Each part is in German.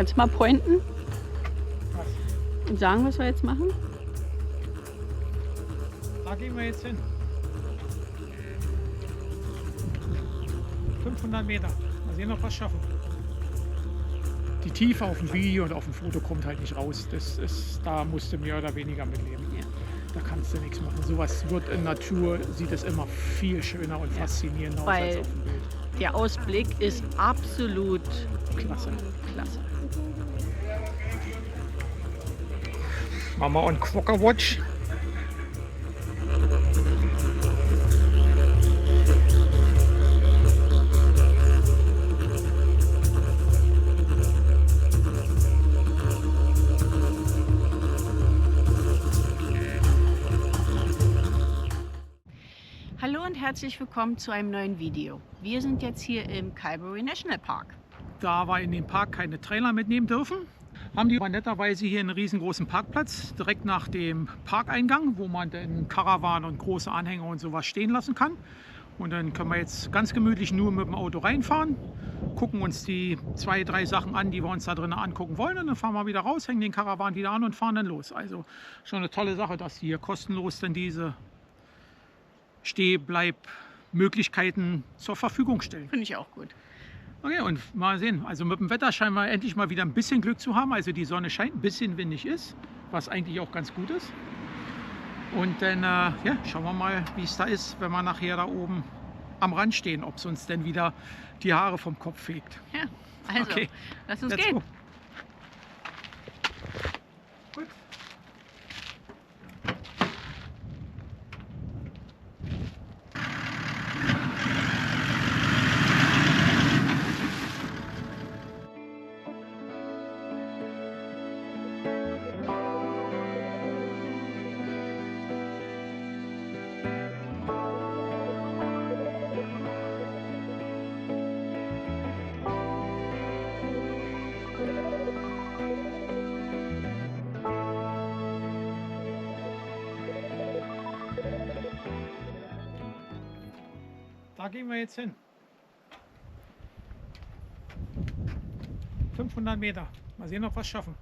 Kannst du mal pointen Was? und sagen, was wir jetzt machen? Da gehen wir jetzt hin. 500 Meter. Mal sehen, ob wir es schaffen. Die Tiefe auf dem Video und auf dem Foto kommt halt nicht raus. Da musst du mehr oder weniger mitleben. Ja. Da kannst du nichts machen. Sowas wird in Natur, sieht es immer viel schöner und faszinierender aus als Weil auf dem Bild. der Ausblick ist absolut Klasse. klasse. Mama und Quokka Watch. Hallo und herzlich willkommen zu einem neuen Video. Wir sind jetzt hier im Calgary National Park. Da wir in den Park keine Trailer mitnehmen dürfen, haben die aber netterweise hier einen riesengroßen Parkplatz direkt nach dem Parkeingang, wo man dann Karawan und große Anhänger und sowas stehen lassen kann. Und dann können wir jetzt ganz gemütlich nur mit dem Auto reinfahren, gucken uns die 2, 3 Sachen an, die wir uns da drinnen angucken wollen, und dann fahren wir wieder raus, hängen den Karawan wieder an und fahren dann los. Also schon eine tolle Sache, dass die hier kostenlos dann diese Steh-Bleib-Möglichkeiten zur Verfügung stellen. Finde ich auch gut. Okay, und mal sehen. Also mit dem Wetter scheinen wir endlich mal wieder ein bisschen Glück zu haben. Also die Sonne scheint, ein bisschen windig ist, was eigentlich auch ganz gut ist. Und dann ja, schauen wir mal, wie es da ist, wenn wir nachher da oben am Rand stehen, ob es uns denn wieder die Haare vom Kopf fegt. Ja, also, Okay, lass uns let's gehen. go. Gut. Da gehen wir jetzt hin. 500 Meter. Mal sehen, ob wir es schaffen.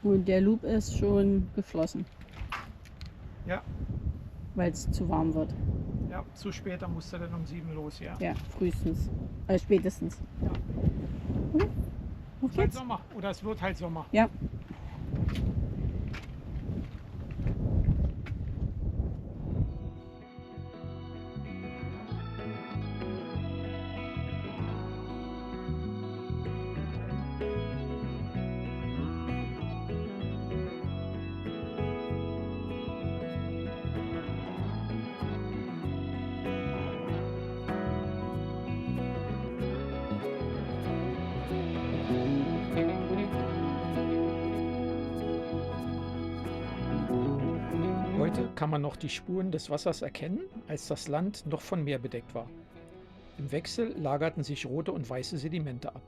Und der Loop ist schon geflossen, Ja, weil es zu warm wird. ja, zu spät, da musst du dann um 7 los, ja. Ja, frühestens. Spätestens. Ja. Okay. Auf Es ist halt geht's. Sommer. Oder es wird halt Sommer. Ja. Heute kann man noch die Spuren des Wassers erkennen, als das Land noch von Meer bedeckt war. Im Wechsel lagerten sich rote und weiße Sedimente ab.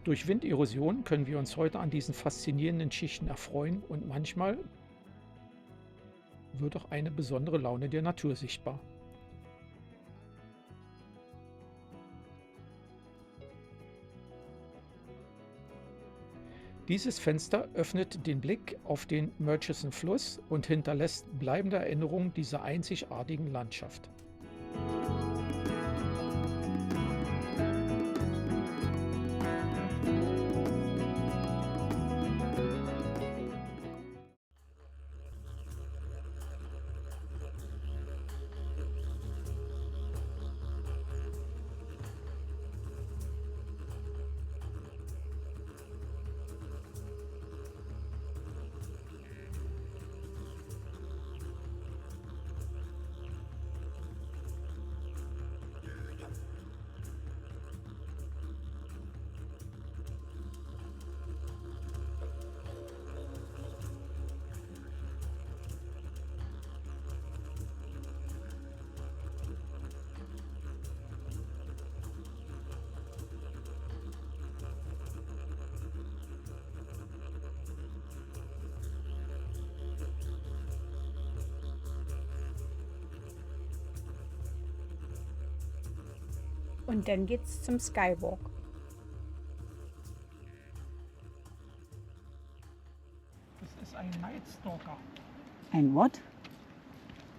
Durch Winderosion können wir uns heute an diesen faszinierenden Schichten erfreuen, und manchmal wird auch eine besondere Laune der Natur sichtbar. Dieses Fenster öffnet den Blick auf den Murchison-Fluss und hinterlässt bleibende Erinnerungen dieser einzigartigen Landschaft. Und dann geht's zum Skywalk. Night Stalker. Ein what?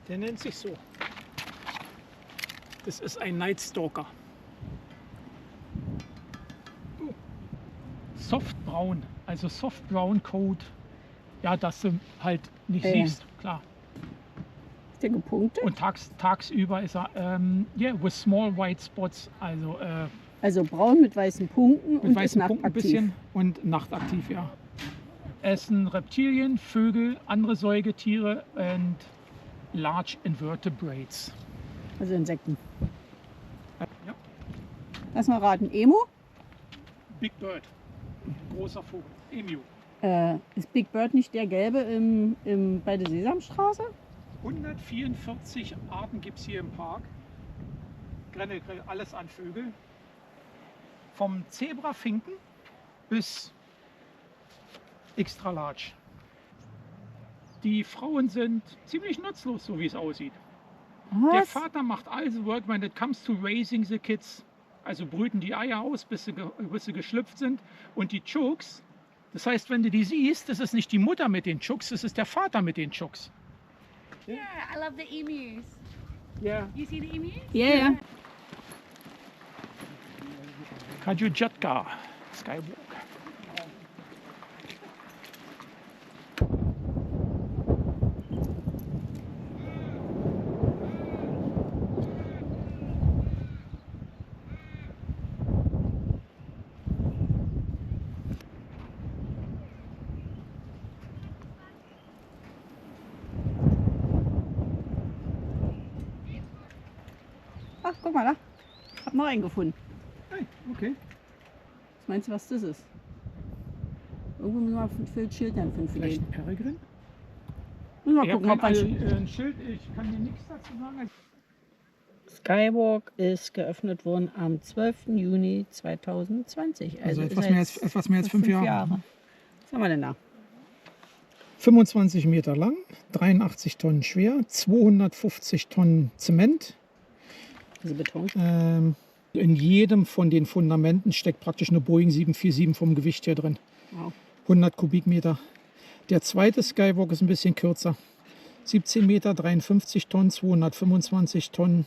Der nennt sich so. Das ist ein Night Stalker. Softbraun, also Softbraun Coat. Ja, dass du halt nicht siehst, klar. Ist der gepunktet? Und tagsüber ist er, with small white spots, Also braun mit weißen Punkten mit und weißen ist Punkten ein nachtaktiv. bisschen und nachtaktiv, ja. Essen Reptilien, Vögel, andere Säugetiere und large invertebrates. Also Insekten. Ja. Lass mal raten. Emu? Big Bird, großer Vogel, Emu. Ist Big Bird nicht der gelbe bei der Sesamstraße? 144 Arten gibt es hier im Park. Generell alles an Vögel. Vom Zebrafinken bis extra large. Die Frauen sind ziemlich nutzlos, so wie es aussieht. Der Was? Vater macht all the work when it comes to raising the kids. Also brüten die Eier aus, bis sie geschlüpft sind. Und die Chooks, das heißt, wenn du die siehst, das ist nicht die Mutter mit den Chooks, das ist der Vater mit den Chooks. Yeah, I love the emus. Ja. You see the emus? Ja, ja. Kajujatka Skywalk. Ach, guck mal da. Hab noch einen gefunden. Hey, okay. Was meinst du, was das ist? Irgendwo müssen wir für ein Schild dann finden. Vielleicht ein Peregrine? Müssen wir Ich gucken, habe ob wir ein Schild, ich kann dir nichts dazu sagen. Skywalk ist geöffnet worden am 12. Juni 2020. Also ist etwas er mehr als 5 Jahre. Was haben wir denn da? 25 Meter lang, 83 Tonnen schwer, 250 Tonnen Zement. Diese Beton. In jedem von den Fundamenten steckt praktisch eine Boeing 747 vom Gewicht her drin. Wow. 100 Kubikmeter. Der zweite Skywalk ist ein bisschen kürzer. 17 Meter, 53 Tonnen, 225 Tonnen.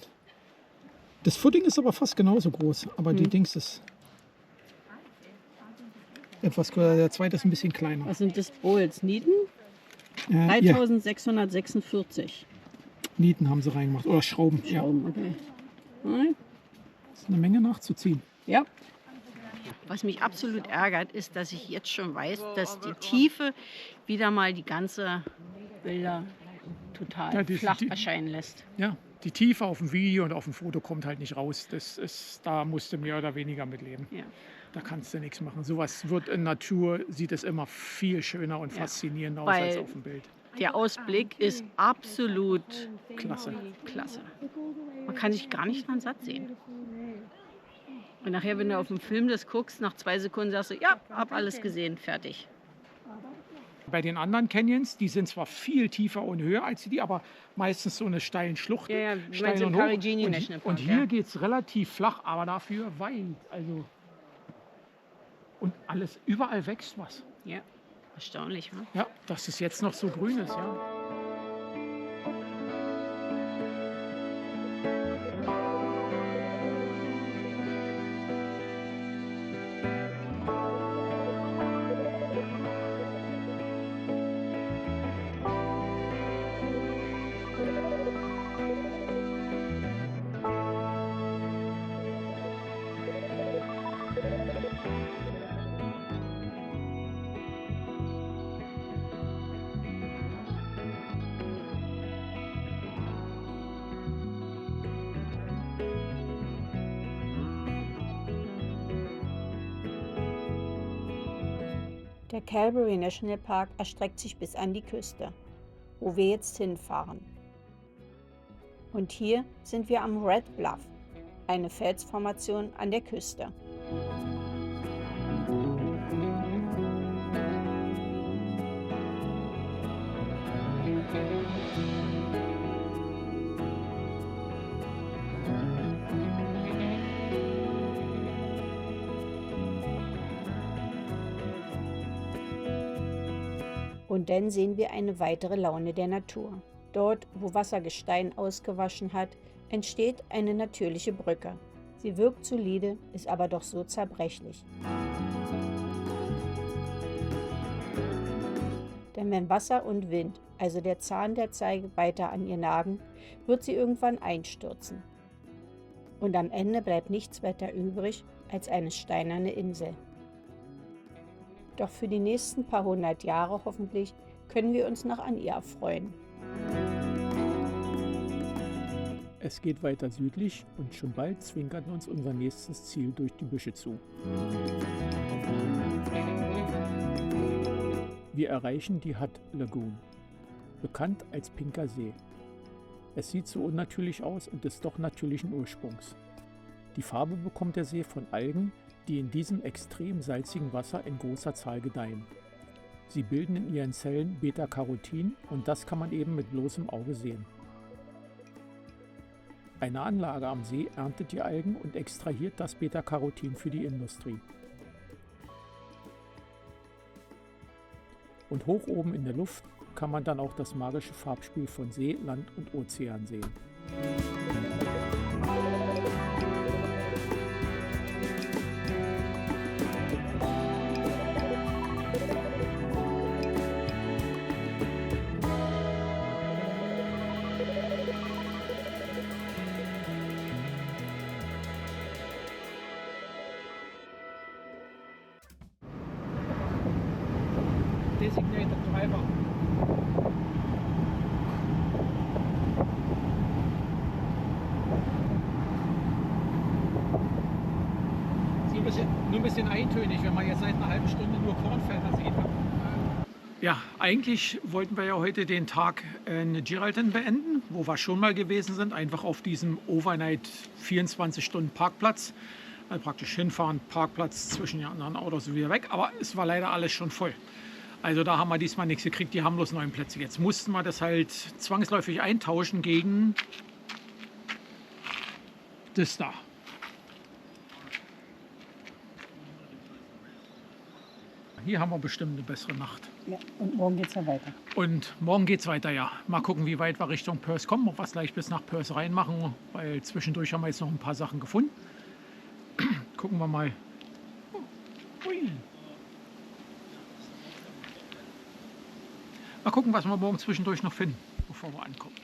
Das Footing ist aber fast genauso groß, aber die Dings ist etwas größer. Der zweite ist ein bisschen kleiner. Was sind das? Bolts? Nieten? Ja, 3646. Nieten haben sie reingemacht. Oder Schrauben. Ja. Schrauben, okay. Nein? Das ist eine Menge nachzuziehen. Ja. Was mich absolut ärgert, ist, dass ich jetzt schon weiß, dass die Tiefe wieder mal die ganze Bilder total Ja, flach erscheinen lässt. Ja, die Tiefe auf dem Video und auf dem Foto kommt halt nicht raus. Da musst du mehr oder weniger mit leben. Ja. Da kannst du nichts machen. Sowas wird in Natur, sieht es immer viel schöner und faszinierender aus Weil- als auf dem Bild. Der Ausblick ist absolut Klasse. klasse. Man kann sich gar nicht dran satt sehen. Und nachher, wenn du auf dem Film das guckst, nach 2 Sekunden sagst du, ja, hab alles gesehen, fertig. Bei den anderen Canyons, die sind zwar viel tiefer und höher als die, aber meistens so eine steilen Schluchten. Ja, ja, du meinst steil im und hoch. Parigini Und, National Park, und hier ja. geht es relativ flach, aber dafür weit. Also und alles, überall wächst was. Ja, erstaunlich, ne? Ja, dass es jetzt noch so grün ist, ja. Der Calgary National Park erstreckt sich bis an die Küste, wo wir jetzt hinfahren. Und hier sind wir am Red Bluff, eine Felsformation an der Küste. Und dann sehen wir eine weitere Laune der Natur. Dort, wo Wassergestein ausgewaschen hat, entsteht eine natürliche Brücke. Sie wirkt solide, ist aber doch so zerbrechlich. Denn wenn Wasser und Wind, also der Zahn der Zeige, weiter an ihr nagen, wird sie irgendwann einstürzen. Und am Ende bleibt nichts weiter übrig als eine steinerne Insel. Doch für die nächsten paar hundert Jahre hoffentlich können wir uns noch an ihr erfreuen. Es geht weiter südlich und schon bald zwinkert uns unser nächstes Ziel durch die Büsche zu. Wir erreichen die Hutt Lagoon, bekannt als Pinker See. Es sieht so unnatürlich aus und ist doch natürlichen Ursprungs. Die Farbe bekommt der See von Algen, die in diesem extrem salzigen Wasser in großer Zahl gedeihen. Sie bilden in ihren Zellen Beta-Carotin und das kann man eben mit bloßem Auge sehen. Eine Anlage am See erntet die Algen und extrahiert das Beta-Carotin für die Industrie. Und hoch oben in der Luft kann man dann auch das magische Farbspiel von See, Land und Ozean sehen. Designated Driver. Nur ein bisschen eintönig, wenn man jetzt seit einer halben Stunde nur Kornfelder sieht. Ja, eigentlich wollten wir ja heute den Tag in Geraldton beenden, wo wir schon mal gewesen sind, einfach auf diesem Overnight 24-Stunden-Parkplatz. Also praktisch hinfahren, Parkplatz, zwischen den anderen Autos wieder weg, aber es war leider alles schon voll. Also da haben wir diesmal nichts gekriegt, die haben bloß 9 Plätze. Jetzt mussten wir das halt zwangsläufig eintauschen gegen das da. Hier haben wir bestimmt eine bessere Nacht. Ja, und morgen geht es ja weiter. Und morgen geht es weiter, ja. Mal gucken, wie weit wir Richtung Perth kommen, ob wir es gleich bis nach Perth reinmachen, weil zwischendurch haben wir jetzt noch ein paar Sachen gefunden. Gucken wir mal. Ui. Mal gucken, was wir morgen zwischendurch noch finden, bevor wir ankommen.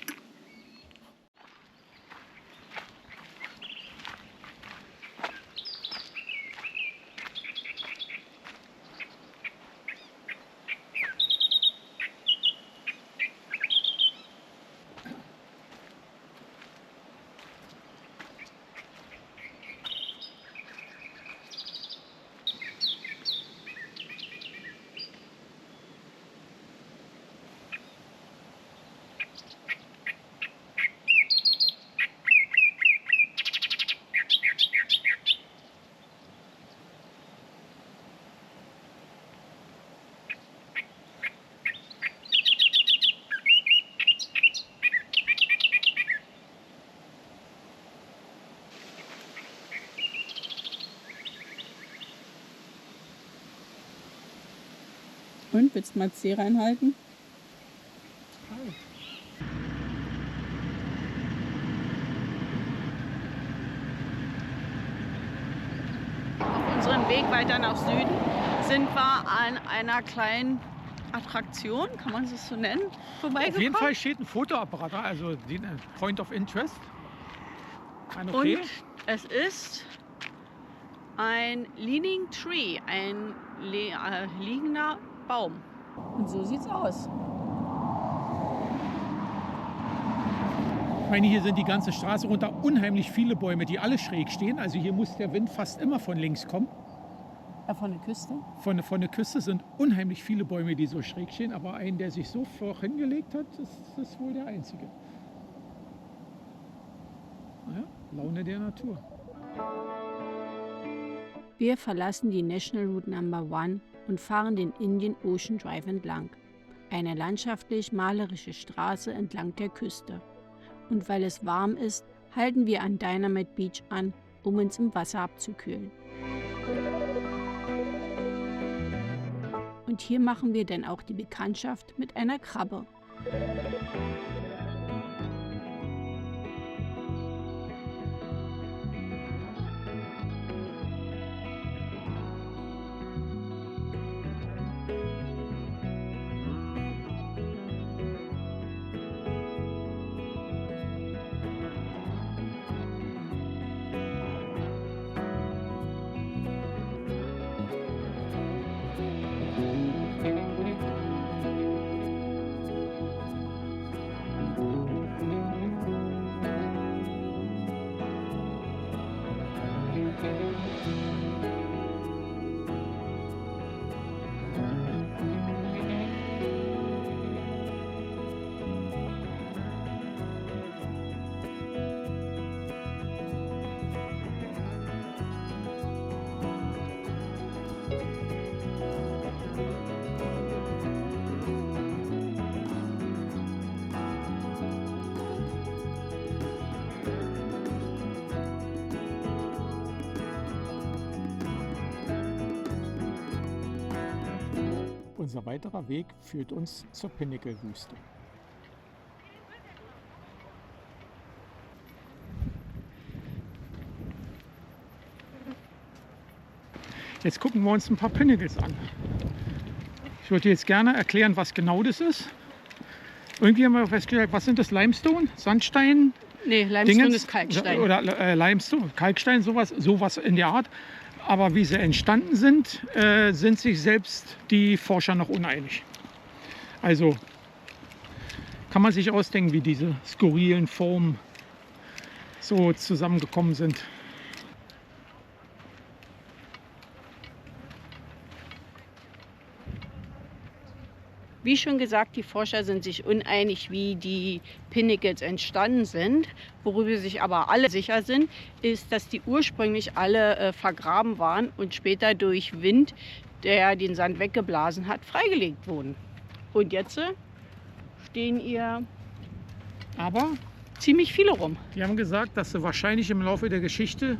Und, willst du mal C reinhalten? Auf unserem Weg weiter nach Süden sind wir an einer kleinen Attraktion, kann man es so nennen, vorbeigekommen. Auf jeden Fall steht ein Fotoapparat da, also den Point of Interest. Okay. Und es ist ein Leaning Tree, ein liegender Baum. Und so sieht's aus. Ich meine, hier sind die ganze Straße runter unheimlich viele Bäume, die alle schräg stehen. Also hier muss der Wind fast immer von links kommen. Von der Küste? Von der Küste sind unheimlich viele Bäume, die so schräg stehen. Aber einen, der sich so flach hingelegt hat, ist wohl der einzige. Naja, Laune der Natur. Wir verlassen die National Route Number 1 und fahren den Indian Ocean Drive entlang. Eine landschaftlich malerische Straße entlang der Küste. Und weil es warm ist, halten wir an Dynamite Beach an, um uns im Wasser abzukühlen. Und hier machen wir dann auch die Bekanntschaft mit einer Krabbe. Unser weiterer Weg führt uns zur Pinnacle-Wüste. Jetzt gucken wir uns ein paar Pinnacles an. Ich würde jetzt gerne erklären, was genau das ist. Irgendwie haben wir festgestellt, was sind das? Limestone? Sandstein? Nee, Limestone Dingens? ist Kalkstein. Oder Limestone, Kalkstein, sowas in der Art. Aber wie sie entstanden sind, sind sich selbst die Forscher noch uneinig. Also kann man sich ausdenken, wie diese skurrilen Formen so zusammengekommen sind. Wie schon gesagt, die Forscher sind sich uneinig, wie die Pinnacles entstanden sind. Worüber sich aber alle sicher sind, ist, dass die ursprünglich alle vergraben waren und später durch Wind, der den Sand weggeblasen hat, freigelegt wurden. Und jetzt stehen hier Aber ziemlich viele rum. die haben gesagt, dass sie wahrscheinlich im Laufe der Geschichte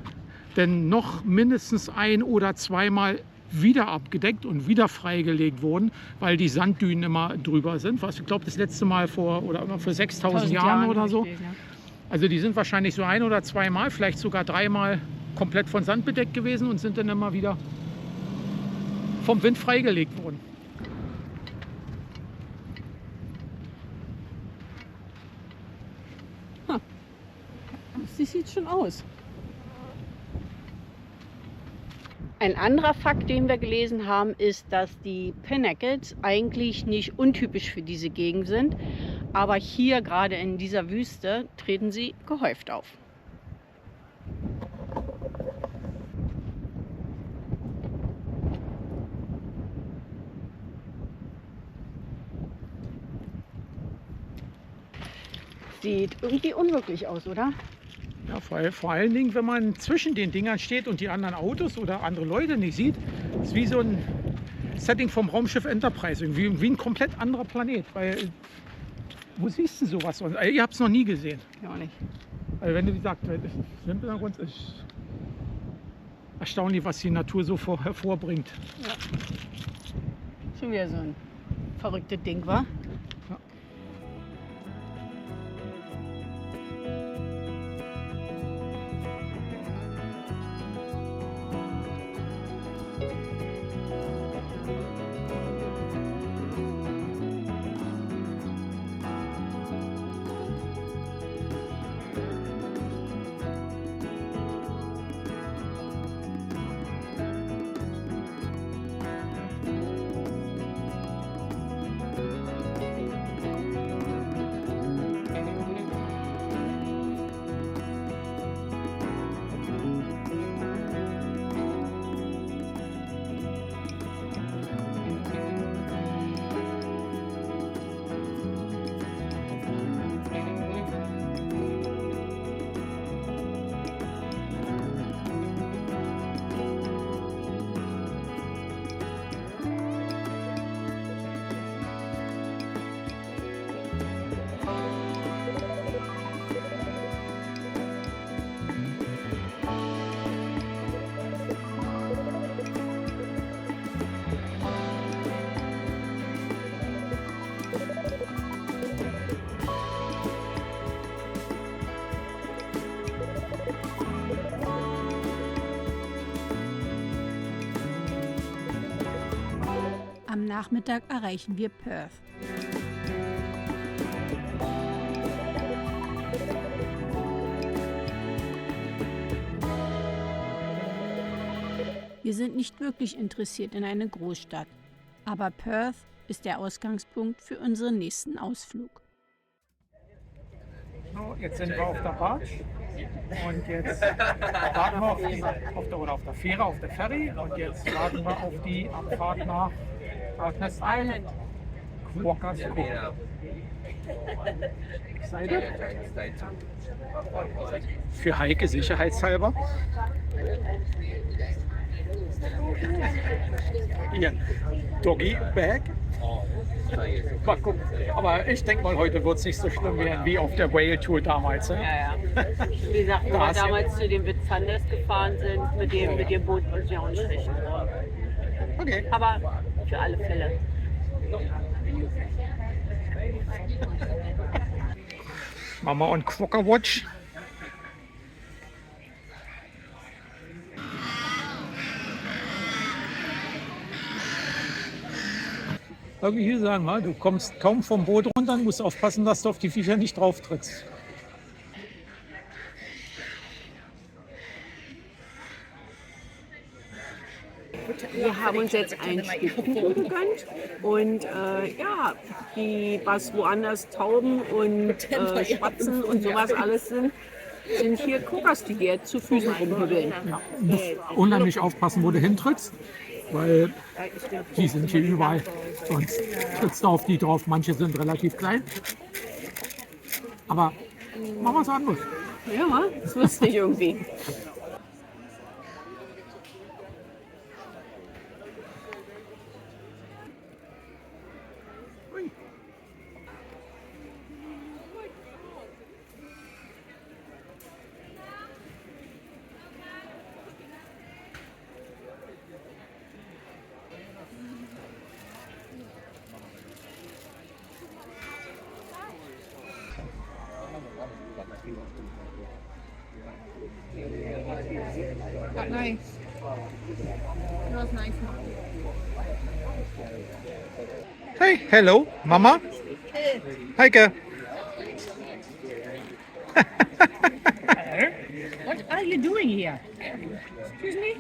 denn noch mindestens ein- oder zweimal wieder abgedeckt und wieder freigelegt wurden, weil die Sanddünen immer drüber sind. Was ich glaube, das letzte Mal vor 6000 Jahren oder so. Richtig, ja. Also die sind wahrscheinlich so ein- oder zweimal, vielleicht sogar dreimal komplett von Sand bedeckt gewesen und sind dann immer wieder vom Wind freigelegt worden. Sie sieht schon aus. Ein anderer Fakt, den wir gelesen haben, ist, dass die Pinnacles eigentlich nicht untypisch für diese Gegend sind, aber hier gerade in dieser Wüste treten sie gehäuft auf. Sieht irgendwie unwirklich aus, oder? Ja, vor allen Dingen, wenn man zwischen den Dingern steht und die anderen Autos oder andere Leute nicht sieht, ist wie so ein Setting vom Raumschiff Enterprise, irgendwie wie ein komplett anderer Planet. Weil, wo siehst du sowas sonst? Ihr habt es noch nie gesehen. Ja, nicht. Also wenn du, wie gesagt, Hintergrund ist erstaunlich, was die Natur so hervorbringt. Schon wieder so ein verrücktes Ding, wa? Nachmittag erreichen wir Perth. Wir sind nicht wirklich interessiert in eine Großstadt, aber Perth ist der Ausgangspunkt für unseren nächsten Ausflug. So, jetzt sind wir auf der Barge und jetzt warten wir auf der Fähre, auf der Ferry und jetzt warten wir auf die Abfahrt nach Rottnest Island. Quokkas Cove. Excited? Für Heike sicherheitshalber. Hier, Doggy Bag. Mal gucken. Aber ich denke mal, heute wird es nicht so schlimm werden wie auf der Whale Tour damals. Ne? Ja. Wie gesagt, wo wir damals zu den Whitsundays gefahren sind, mit dem Boot und ja auch nicht schlecht. Okay. Aber für alle Fälle. Mama und Quokka Watch. Irgendwie hier sagen wir, du kommst kaum vom Boot runter, musst aufpassen, dass du auf die Viecher nicht drauf trittst. Wir haben uns jetzt ein Stück Kuchen gegönnt und was woanders Tauben und Spatzen und sowas alles sind hier Quokkas, die dir zu Füßen rumhübbeln. Ja, musst unheimlich aufpassen, wo du hintrittst, weil die sind hier überall. Sonst trittst du auf die drauf. Manche sind relativ klein. Aber mach was anderes. Ja, das ist lustig irgendwie. Nice. That was nice. Hey, hello, Mama. Heike. What are you doing here? Excuse me?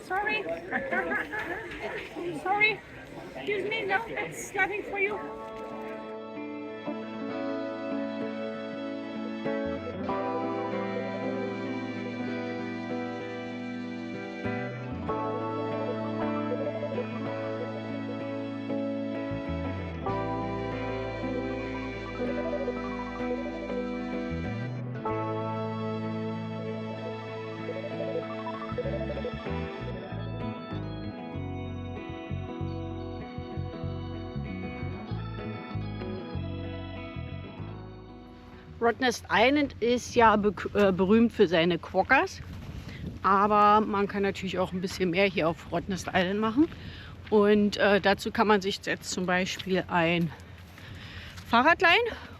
Sorry? Sorry? Excuse me? No, that's nothing for you. Rottnest Island ist ja berühmt für seine Quokkas, aber man kann natürlich auch ein bisschen mehr hier auf Rottnest Island machen. Und dazu kann man sich jetzt zum Beispiel ein Fahrrad leihen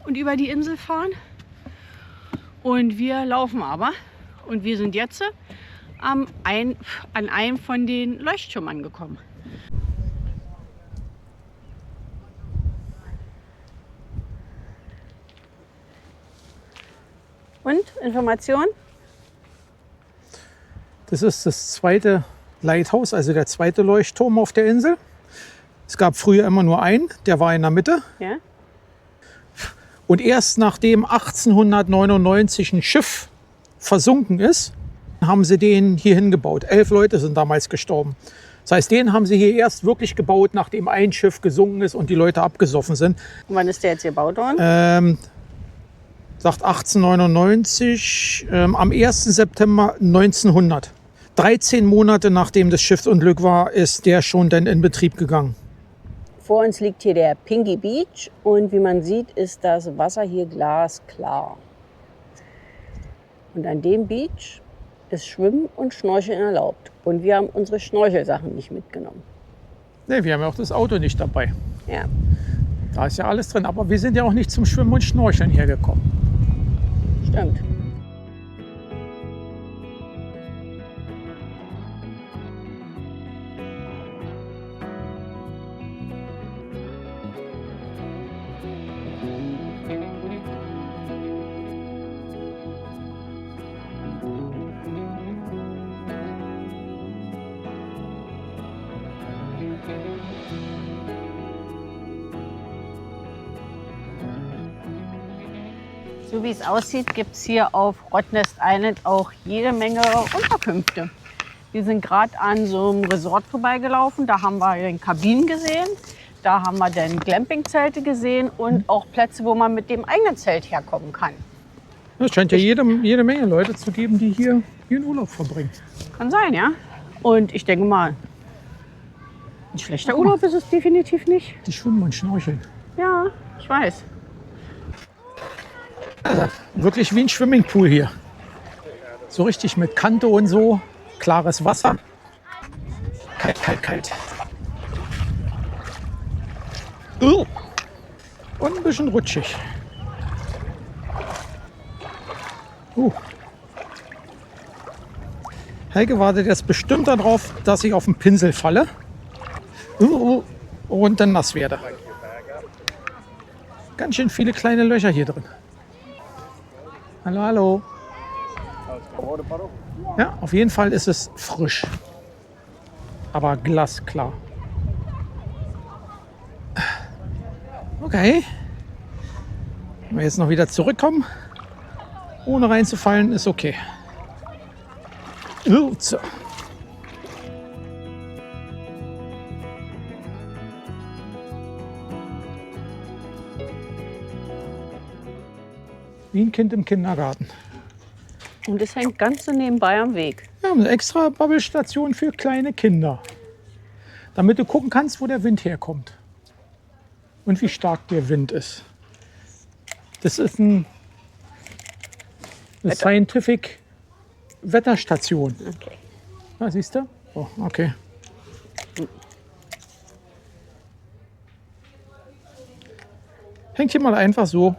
und über die Insel fahren. Und wir laufen aber. Und wir sind jetzt an einem von den Leuchttürmen angekommen. Und Information? Das ist das zweite Lighthouse, also der zweite Leuchtturm auf der Insel. Es gab früher immer nur einen, der war in der Mitte. Ja. Und erst nachdem 1899 ein Schiff versunken ist, haben sie den hier hingebaut. 11 Leute sind damals gestorben. Das heißt, den haben sie hier erst wirklich gebaut, nachdem ein Schiff gesunken ist und die Leute abgesoffen sind. Und wann ist der jetzt gebaut worden? Sagt 1899, am 1. September 1900. 13 Monate nachdem das Schiffsunglück war, ist der schon dann in Betrieb gegangen. Vor uns liegt hier der Pinky Beach und wie man sieht, ist das Wasser hier glasklar. Und an dem Beach ist Schwimmen und Schnorcheln erlaubt. Und wir haben unsere Schnorchelsachen nicht mitgenommen. Ne, wir haben ja auch das Auto nicht dabei. Ja. Da ist ja alles drin, aber wir sind ja auch nicht zum Schwimmen und Schnorcheln hergekommen. Stimmt. So wie es aussieht, gibt es hier auf Rottnest Island auch jede Menge Unterkünfte. Wir sind gerade an so einem Resort vorbeigelaufen. Da haben wir den Kabinen gesehen. Da haben wir dann Glamping-Zelte gesehen und auch Plätze, wo man mit dem eigenen Zelt herkommen kann. Es scheint ja jede Menge Leute zu geben, die hier ihren Urlaub verbringen. Kann sein, ja. Und ich denke mal, ein schlechter Urlaub ist es definitiv nicht. Die schwimmen und schnorcheln. Ja, ich weiß. Wirklich wie ein Swimmingpool hier. So richtig mit Kante und so. Klares Wasser. Kalt, kalt, kalt. Und ein bisschen rutschig. Heike wartet jetzt bestimmt darauf, dass ich auf den Pinsel falle und dann nass werde. Ganz schön viele kleine Löcher hier drin. Hallo, hallo. Ja, auf jeden Fall ist es frisch. Aber glasklar. Okay. Wenn wir jetzt noch wieder zurückkommen, ohne reinzufallen, ist okay. So. Wie ein Kind im Kindergarten. Und es hängt ganz so nebenbei am Weg. Wir haben eine extra Bubblestation für kleine Kinder. Damit du gucken kannst, wo der Wind herkommt. Und wie stark der Wind ist. Das ist eine Scientific Wetterstation. Okay. Ah, siehst du? Oh, okay. Hängt hier mal einfach so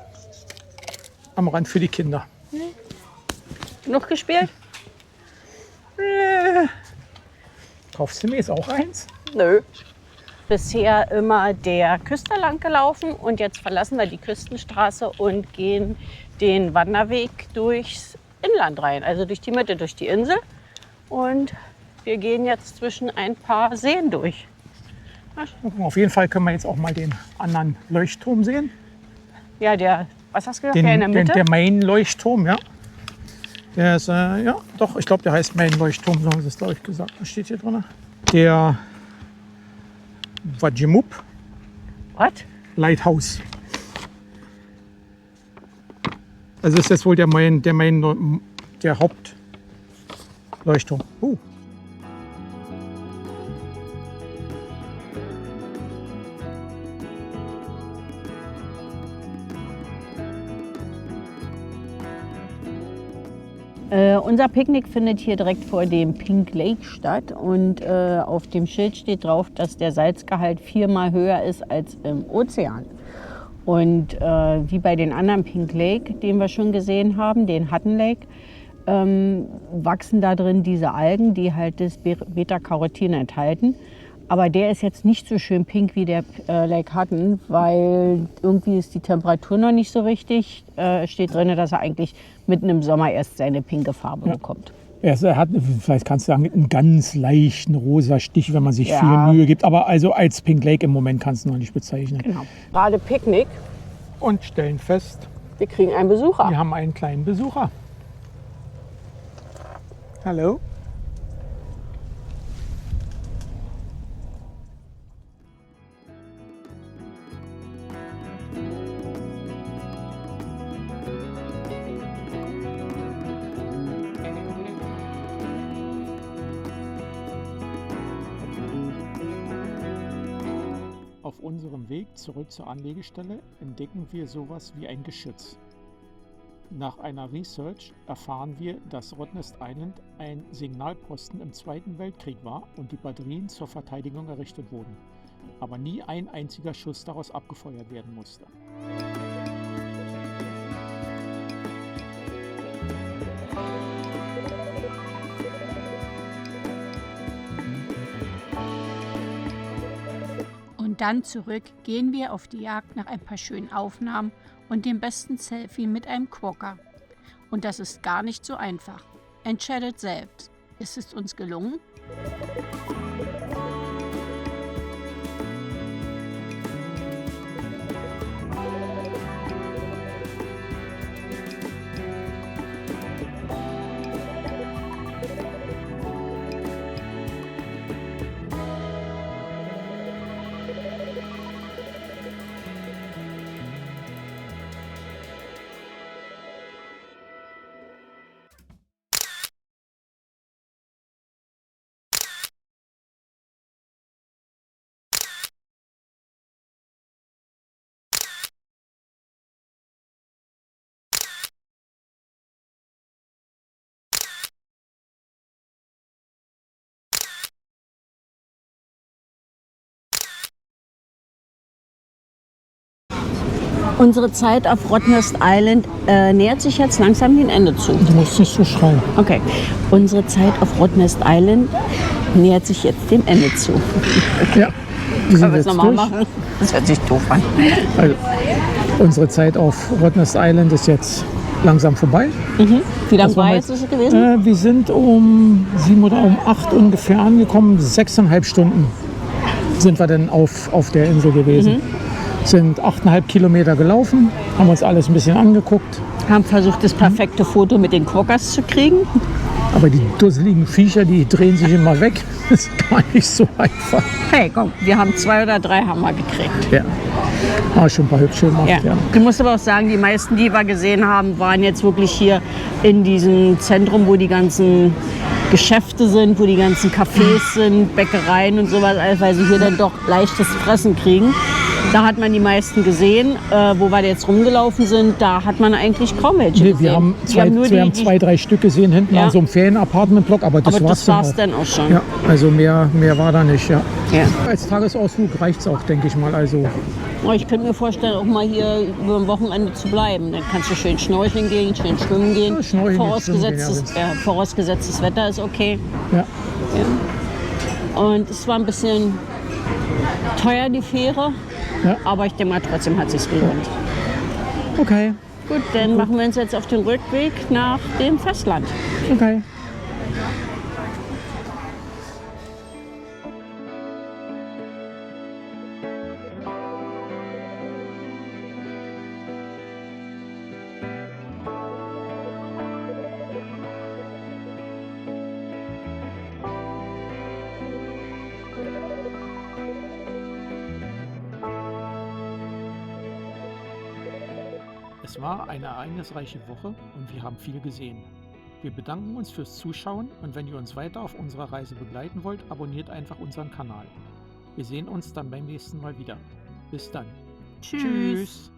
am Rand für die Kinder. Noch gespielt? Kaufst du mir jetzt auch eins? Nö. Bisher immer der Küste lang gelaufen und jetzt verlassen wir die Küstenstraße und gehen den Wanderweg durchs Inland rein, also durch die Mitte, durch die Insel. Und wir gehen jetzt zwischen ein paar Seen durch. Auf jeden Fall können wir jetzt auch mal den anderen Leuchtturm sehen. Ja, der, was hast du gesagt, der in der Mitte? Der Main-Leuchtturm, ja. Der ist, ja, doch, ich glaube, der heißt Main-Leuchtturm, so haben sie es, glaube ich, gesagt. Was steht hier drin? Der Wajimup Was? Lighthouse. Also ist das wohl der Hauptleuchtturm. Unser Picknick findet hier direkt vor dem Pink Lake statt und auf dem Schild steht drauf, dass der Salzgehalt 4-mal höher ist als im Ozean. Und wie bei den anderen Pink Lake, den wir schon gesehen haben, den Hutton Lake, wachsen da drin diese Algen, die halt das Beta-Carotin enthalten. Aber der ist jetzt nicht so schön pink wie der Lake Hutton, weil irgendwie ist die Temperatur noch nicht so richtig. Steht drin, dass er eigentlich mitten im Sommer erst seine pinke Farbe bekommt. Er hat, vielleicht kannst du sagen, einen ganz leichten rosa Stich, wenn man sich viel Mühe gibt. Aber also als Pink Lake im Moment kannst du noch nicht bezeichnen. Genau. Gerade Picknick. Und stellen fest, Wir kriegen einen Besucher. wir haben einen kleinen Besucher. Hallo? Auf unserem Weg zurück zur Anlegestelle entdecken wir sowas wie ein Geschütz. Nach einer Research erfahren wir, dass Rottnest Island ein Signalposten im Zweiten Weltkrieg war und die Batterien zur Verteidigung errichtet wurden, aber nie ein einziger Schuss daraus abgefeuert werden musste. Und dann zurück gehen wir auf die Jagd nach ein paar schönen Aufnahmen und dem besten Selfie mit einem Quokka. Und das ist gar nicht so einfach. Entscheidet selbst. Ist es uns gelungen? Unsere Zeit auf Rottnest Island nähert sich jetzt langsam dem Ende zu. Du musst nicht so schreien. Okay, unsere Zeit auf Rottnest Island nähert sich jetzt dem Ende zu. Ja, wir sind Können wir es jetzt nochmal durch. machen? Das hört sich doof an. Also, unsere Zeit auf Rottnest Island ist jetzt langsam vorbei. Wie lange Das war war jetzt- jetzt ist es gewesen? Wir sind um 7 oder um 8 ungefähr angekommen. 6,5 Stunden sind wir dann auf der Insel gewesen. Sind 8,5 Kilometer gelaufen, haben uns alles ein bisschen angeguckt. Haben versucht, das perfekte Foto mit den Quokkas zu kriegen. Aber die dusseligen Viecher, die drehen sich immer weg. Das ist gar nicht so einfach. Hey, komm, wir haben 2 oder 3 Hammer gekriegt. Ja, schon ein paar hübsche gemacht. Ja. Ja. Du musst aber auch sagen, die meisten, die wir gesehen haben, waren jetzt wirklich hier in diesem Zentrum, wo die ganzen Geschäfte sind, wo die ganzen Cafés sind, Bäckereien und sowas, alles, weil sie hier dann doch leichtes Fressen kriegen. Da hat man die meisten gesehen. Wo wir jetzt rumgelaufen sind, da hat man eigentlich kaum welche Nee, gesehen. wir haben die- 2, 3 Stück gesehen hinten Ja. an so einem Ferien-Apartment-Block, aber das aber das war's auch. dann auch schon. Ja, also mehr war da nicht. Ja. Ja. Als Tagesausflug reicht es auch, denke ich mal. Also, Aber ich könnte mir vorstellen, auch mal hier über ein Wochenende zu bleiben. Dann kannst du schön schnorcheln gehen, schön schwimmen gehen. Ja, schnorcheln gehen, Vorausgesetztes, vorausgesetztes Wetter ist okay. ja. Und es war ein bisschen teuer, die Fähre. Ja. Aber ich denke mal, trotzdem hat es sich gelohnt. Okay, Gut, dann machen wir uns jetzt auf den Rückweg nach dem Festland. okay. Es war eine ereignisreiche Woche und wir haben viel gesehen. Wir bedanken uns fürs Zuschauen und wenn ihr uns weiter auf unserer Reise begleiten wollt, abonniert einfach unseren Kanal. Wir sehen uns dann beim nächsten Mal wieder. Bis dann. Tschüss. Tschüss.